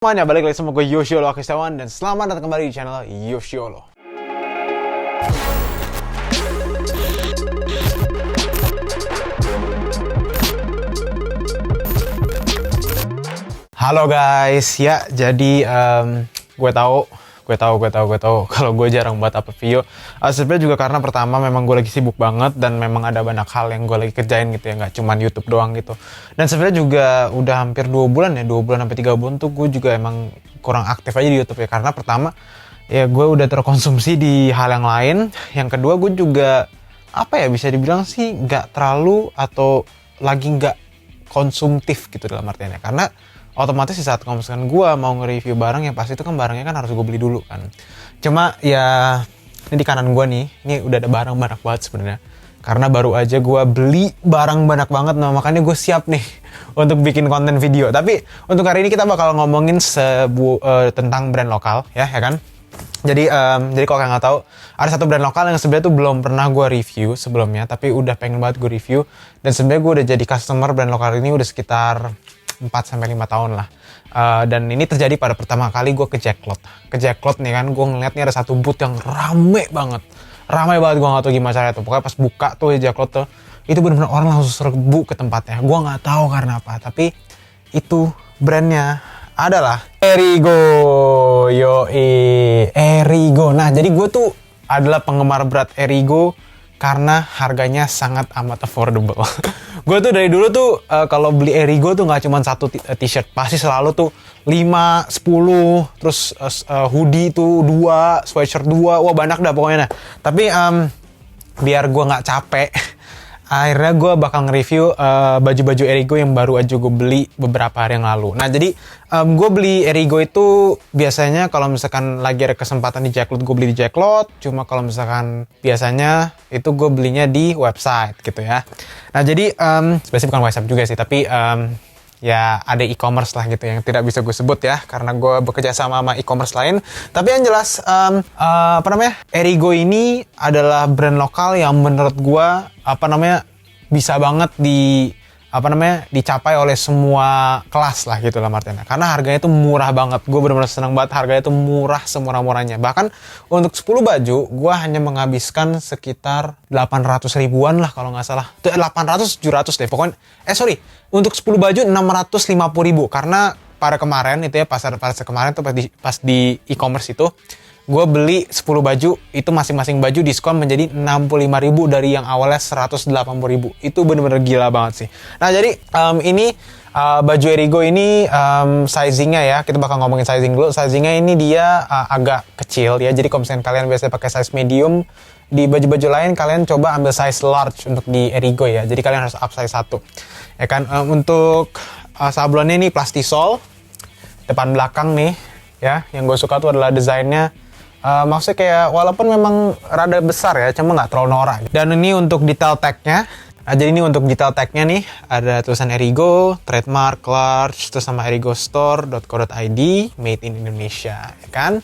Semuanya, balik lagi sama gue Yoshiolo Akistawan dan selamat datang kembali di channel Yoshiolo. Halo guys, ya jadi gue tahu kalau gue jarang buat upload video. Sebenarnya juga karena pertama memang gue lagi sibuk banget dan memang ada banyak hal yang gue lagi kerjain gitu ya, nggak cuman YouTube doang gitu. Dan sebenarnya juga udah hampir 2 bulan sampai 3 bulan tuh gue juga emang kurang aktif aja di YouTube ya, karena pertama ya gue udah terkonsumsi di hal yang lain. Yang kedua gue juga bisa dibilang sih nggak terlalu atau lagi nggak konsumtif gitu dalam artiannya, karena otomatis di saat kalau misalkan gue mau nge-review barang yang pasti itu kan barangnya kan harus gue beli dulu kan. Cuma ya ini di kanan gue nih, ini udah ada barang banyak banget sebenarnya. Karena baru aja gue beli barang banyak banget, nah makanya gue siap nih untuk bikin konten video. Tapi untuk hari ini kita bakal ngomongin tentang brand lokal ya kan. Jadi kalau kalian nggak tahu, ada satu brand lokal yang sebenarnya tuh belum pernah gue review sebelumnya, tapi udah pengen banget gue review. Dan sebenarnya gue udah jadi customer brand lokal ini udah sekitar 4-5 tahun lah. Dan ini terjadi pada pertama kali gue ke Jacklot. Ke Jacklot nih kan, gue ngeliat nih ada satu booth yang rame banget, gue gak tahu gimana caranya tuh. Pokoknya pas buka tuh di Jacklot tuh, itu bener-bener orang langsung serbu ke tempatnya. Gue gak tahu karena apa, tapi itu brandnya adalah Erigo. Erigo. Nah, jadi gue tuh adalah penggemar berat Erigo karena harganya sangat amat affordable. Gue tuh dari dulu tuh kalau beli Erigo tuh nggak cuma satu t-shirt, pasti selalu tuh 5, 10, terus hoodie tuh 2, sweatshirt 2, wah banyak dah pokoknya. Nah, tapi biar gue nggak capek, akhirnya gue bakal nge-review baju-baju Erigo yang baru aja gue beli beberapa hari yang lalu. Nah, jadi gue beli Erigo itu biasanya kalau misalkan lagi ada kesempatan di Jacklot, gue beli di Jacklot. Cuma kalau misalkan biasanya itu gue belinya di website gitu ya. Nah, jadi sebenarnya bukan website juga sih, tapi ya ada e-commerce lah gitu yang tidak bisa gue sebut ya, karena gue bekerja sama e-commerce lain. Tapi yang jelas Erigo ini adalah brand lokal yang menurut gue bisa banget dicapai oleh semua kelas lah gitu lah artinya. Karena harganya itu murah banget. Gue benar-benar senang banget harganya itu murah semurah-murahnya. Bahkan untuk 10 baju gue hanya menghabiskan sekitar 800 ribuan lah kalau nggak salah. 800-700 deh pokoknya. Untuk 10 baju 650 ribu. Karena pada kemarin itu ya, pas kemarin tuh pas di e-commerce itu, gue beli 10 baju, itu masing-masing baju diskon menjadi 65 ribu dari yang awalnya 180 ribu. Itu bener-bener gila banget sih. Nah, jadi ini baju Erigo ini sizingnya ya, kita bakal ngomongin sizing dulu. Sizingnya ini dia agak kecil ya, jadi kalau misalnya kalian biasanya pakai size medium, di baju-baju lain kalian coba ambil size large untuk di Erigo ya. Jadi kalian harus up size 1. Ya kan, untuk sablonnya ini plastisol, depan belakang nih ya. Yang gue suka tuh adalah desainnya. Maksudnya kayak walaupun memang rada besar ya, cuma nggak terlalu norak. Dan ini untuk detail tag-nya. Jadi ini untuk detail tag-nya nih, ada tulisan Erigo, trademark, large, terus sama erigostore.co.id, made in Indonesia, ya kan?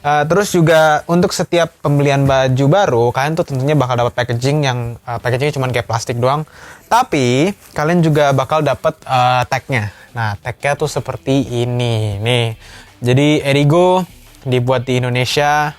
Terus juga untuk setiap pembelian baju baru, kalian tuh tentunya bakal dapat packaging yang packagingnya cuma kayak plastik doang. Tapi kalian juga bakal dapat tag-nya. Nah, tag-nya tuh seperti ini nih. Jadi Erigo dibuat di Indonesia,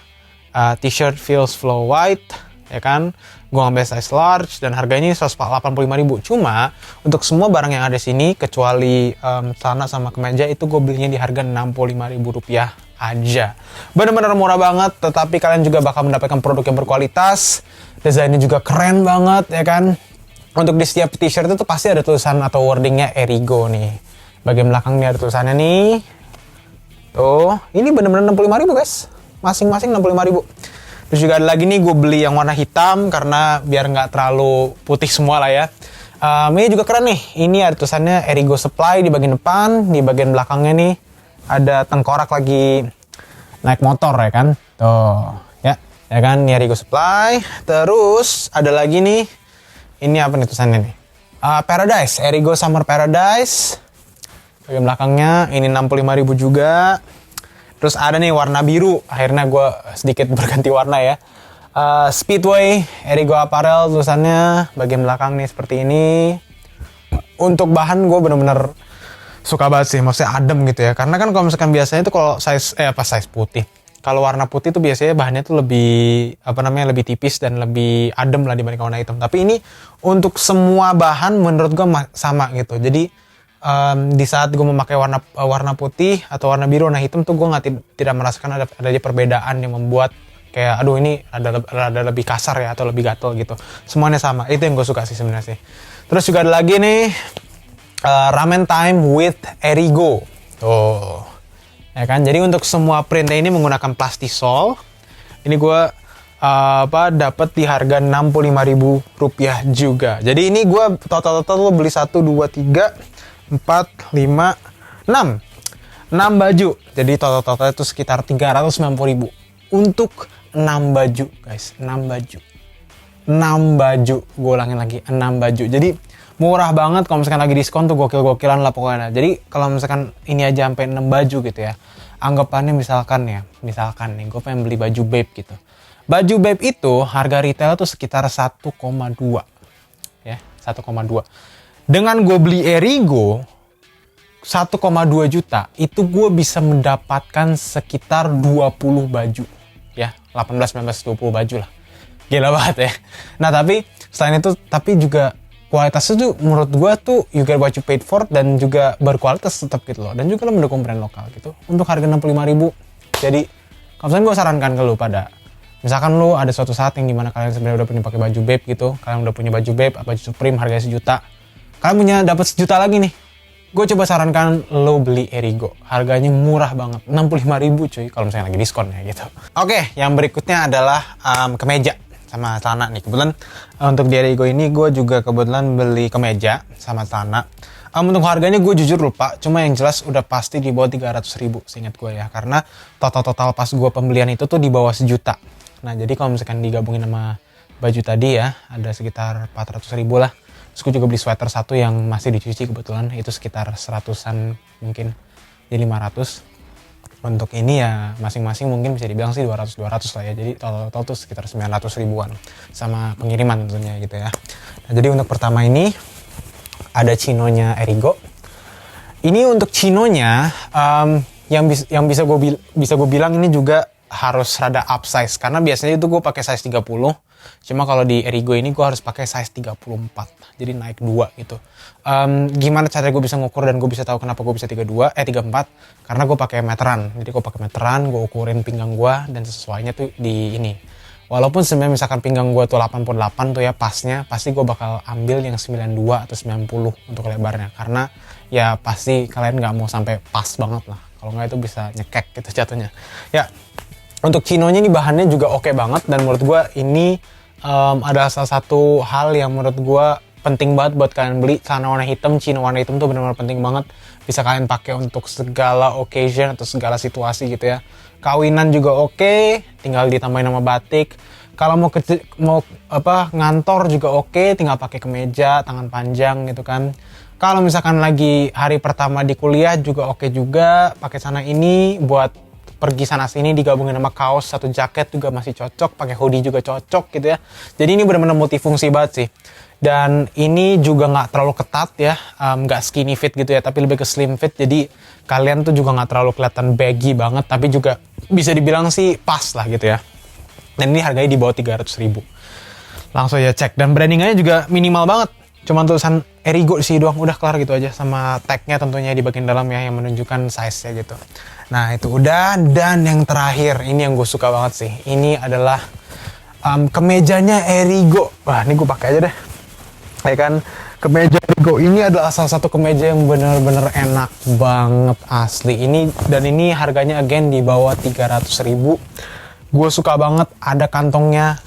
t-shirt feels flow white, ya kan? Gue ngambil size large dan harganya 185 ribu. Cuma untuk semua barang yang ada sini kecuali celana sama kemeja itu gue belinya di harga 65 ribu rupiah aja. Bener-bener murah banget, tetapi kalian juga bakal mendapatkan produk yang berkualitas. Desainnya juga keren banget, ya kan? Untuk di setiap t-shirt itu pasti ada tulisan atau wordingnya Erigo nih. Bagian belakangnya ada tulisannya nih. Tuh, ini bener-bener 65 ribu guys. Masing-masing 65 ribu. Terus juga ada lagi nih, gue beli yang warna hitam karena biar nggak terlalu putih semua lah ya. Ini juga keren nih. Ini ada tulisannya Erigo Supply di bagian depan. Di bagian belakangnya nih ada tengkorak lagi naik motor ya kan. Tuh, ya kan, ini Erigo Supply. Terus ada lagi nih. Ini apa nih tulisannya nih? Paradise, Erigo Summer Paradise. Bagian belakangnya ini 65 ribu juga. Terus ada nih warna biru. Akhirnya gue sedikit berganti warna ya. Speedway, Erigo Apparel tulisannya. Bagian belakang nih seperti ini. Untuk bahan gue bener-bener suka banget sih, maksudnya adem gitu ya. Karena kan kalau misalkan biasanya tuh kalau size putih. Kalau warna putih tuh biasanya bahannya tuh lebih lebih tipis dan lebih adem lah dibanding warna hitam. Tapi ini untuk semua bahan menurut gue sama gitu. Jadi di saat gue memakai warna putih atau warna biru, warna hitam tuh gue tidak merasakan ada perbedaan yang membuat kayak aduh ini ada lebih kasar ya atau lebih gatel gitu. Semuanya sama. Itu yang gue suka sih sebenarnya sih. Terus juga ada lagi nih Ramen Time with Erigo. Tuh. Ya kan, jadi untuk semua printnya ini menggunakan plastisol. Ini gue dapat di harga Rp65.000 juga. Jadi ini gue total beli 1, 2, 3, 4, 5, 6 baju. Jadi total itu sekitar Rp390.000 untuk 6 baju guys. 6 baju, gue ulangin lagi, 6 baju. Jadi murah banget, kalau misalkan lagi diskon tuh gokil-gokilan lah pokoknya. Jadi kalau misalkan ini aja sampai 6 baju gitu ya, anggapannya misalkan nih gue pengen beli baju Babe gitu. Baju Babe itu harga retail tuh sekitar 1,2 ya, 1,2. Dengan gue beli Erigo 1,2 juta, itu gue bisa mendapatkan sekitar 20 baju ya, 18, 19, 20 baju lah. Gila banget ya. Nah tapi selain itu, tapi juga kualitasnya tuh menurut gue tuh you get what you paid for, dan juga berkualitas tetap gitu loh, dan juga lo mendukung brand lokal gitu untuk harga 65.000. Jadi kalau misalnya gue sarankan ke lo pada, misalkan lo ada suatu saat yang dimana kalian sebenarnya udah punya pakai baju Babe gitu, kalian udah punya baju Babe, baju Supreme harganya 1 juta, kalian punya dapat 1 juta lagi nih, gue coba sarankan lo beli Erigo. Harganya murah banget, 65.000 cuy kalau misalnya lagi diskon ya gitu. Oke, yang berikutnya adalah kemeja sama celana nih. Kebetulan untuk di Erigo ini gue juga kebetulan beli kemeja sama celana. Untuk harganya gue jujur lupa, cuma yang jelas udah pasti di bawah 300.000 seingat gue ya, karena total pas gue pembelian itu tuh di bawah 1 juta. Nah jadi kalau misalkan digabungin sama baju tadi ya, ada sekitar 400.000 lah. Terus gue juga beli sweater satu yang masih dicuci kebetulan, itu sekitar 100-an mungkin, jadi 500. Untuk ini ya masing-masing mungkin bisa dibilang sih 200 lah ya. Jadi total tuh sekitar 900.000-an sama pengiriman tentunya gitu ya. Nah, jadi untuk pertama ini ada chinonya Erigo. Ini untuk chinonya yang bisa gue bilang ini juga harus rada upsize, karena biasanya itu gue pakai size 30. Cuma kalau di Erigo ini gue harus pakai size 34. Jadi naik 2 gitu. Gimana cara gue bisa ngukur dan gue bisa tahu kenapa gue bisa 34? Karena gue pakai meteran. Jadi gue pakai meteran, gue ukurin pinggang gue dan sesuainya tuh di ini. Walaupun sebenarnya misalkan pinggang gue tuh 88 tuh ya pasnya, pasti gue bakal ambil yang 92 atau 90 untuk lebarnya. Karena ya pasti kalian nggak mau sampai pas banget lah. Kalau nggak itu bisa nyekek gitu jatuhnya. Ya, untuk chinonya ini bahannya juga oke banget, dan menurut gue ini adalah salah satu hal yang menurut gue penting banget buat kalian beli. Celana warna hitam, chino warna hitam tuh benar-benar penting banget. Bisa kalian pakai untuk segala occasion atau segala situasi gitu ya. Kawinan juga oke, tinggal ditambahin sama batik. Kalau mau ngantor juga oke, tinggal pakai kemeja, tangan panjang gitu kan. Kalau misalkan lagi hari pertama di kuliah juga oke juga, pakai celana ini buat pergi sana sini digabungin sama kaos satu jaket juga masih cocok, pakai hoodie juga cocok gitu ya. Jadi ini benar-benar multifungsi banget sih. Dan ini juga nggak terlalu ketat ya, nggak skinny fit gitu ya, tapi lebih ke slim fit. Jadi kalian tuh juga nggak terlalu kelihatan baggy banget, tapi juga bisa dibilang sih pas lah gitu ya. Dan ini harganya di bawah 300.000. Langsung aja cek, dan brandingannya juga minimal banget. Cuma tulisan Erigo sih doang, udah kelar gitu aja, sama tagnya tentunya di bagian dalam ya yang menunjukkan size-nya gitu. Nah itu udah, dan yang terakhir ini yang gue suka banget sih. Ini adalah kemejanya Erigo. Wah ini gue pakai aja deh. Ya kan, kemeja Erigo ini adalah salah satu kemeja yang bener-bener enak banget asli. Dan ini harganya again di bawah 300.000. Gue suka banget, ada kantongnya.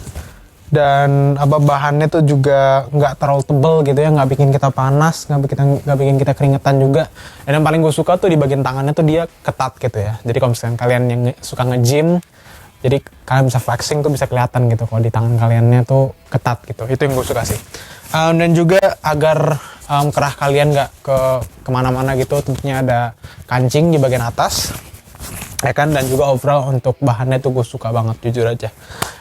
Dan bahannya tuh juga nggak terlalu tebel gitu ya, nggak bikin kita panas, nggak bikin kita keringetan juga. Dan yang paling gue suka tuh di bagian tangannya tuh dia ketat gitu ya. Jadi kalau misalkan kalian yang suka nge-gym, jadi kalian bisa flexing tuh bisa kelihatan gitu kalau di tangan kaliannya tuh ketat gitu. Itu yang gue suka sih. Dan juga agar kerah kalian nggak kemana-mana gitu, tentunya ada kancing di bagian atas. Ya kan, dan juga overall untuk bahannya tuh gue suka banget jujur aja.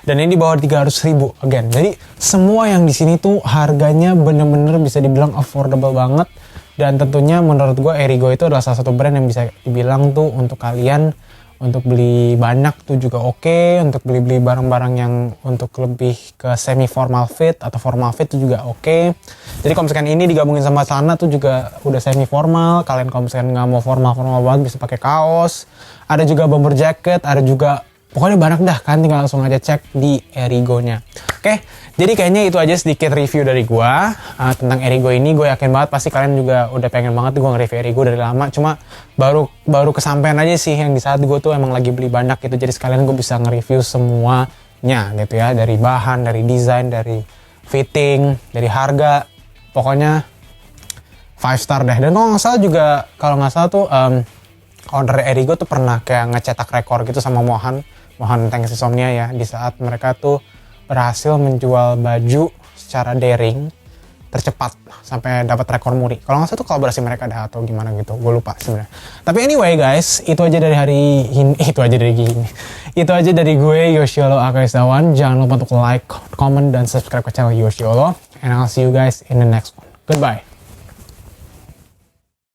Dan ini di bawah 300.000 again. Jadi semua yang di sini tuh harganya bener-bener bisa dibilang affordable banget. Dan tentunya menurut gue Erigo itu adalah salah satu brand yang bisa dibilang tuh untuk kalian untuk beli banyak tuh juga oke, untuk beli-beli barang-barang yang untuk lebih ke semi formal fit atau formal fit tuh juga oke. Jadi kalau misalkan ini digabungin sama celana tuh juga udah semi formal. Kalian kalau misalkan nggak mau formal banget bisa pakai kaos. Ada juga bomber jacket, ada juga pokoknya banyak dah kan, tinggal langsung aja cek di Erigo-nya. Oke, jadi kayaknya itu aja sedikit review dari gua tentang Erigo ini. Gue yakin banget pasti kalian juga udah pengen banget gue nge-review Erigo dari lama. Cuma baru kesampaian aja sih yang di saat gue tuh emang lagi beli banyak gitu. Jadi sekalian gue bisa nge-review semuanya gitu ya. Dari bahan, dari desain, dari fitting, dari harga. Pokoknya 5 star deh. Dan kalau nggak salah tuh owner Erigo tuh pernah kayak ngecetak rekor gitu sama Mohan Tank Insomnia ya, di saat mereka tuh berhasil menjual baju secara daring tercepat sampai dapat rekor muri. Kalau nggak salah tuh kolaborasi mereka dah atau gimana gitu, gue lupa sebenarnya. Tapi anyway guys, itu aja dari hari ini, itu aja dari gue Yoshiolo Akaisawan. Jangan lupa untuk like, comment, dan subscribe ke channel Yoshiolo. And I'll see you guys in the next one. Goodbye.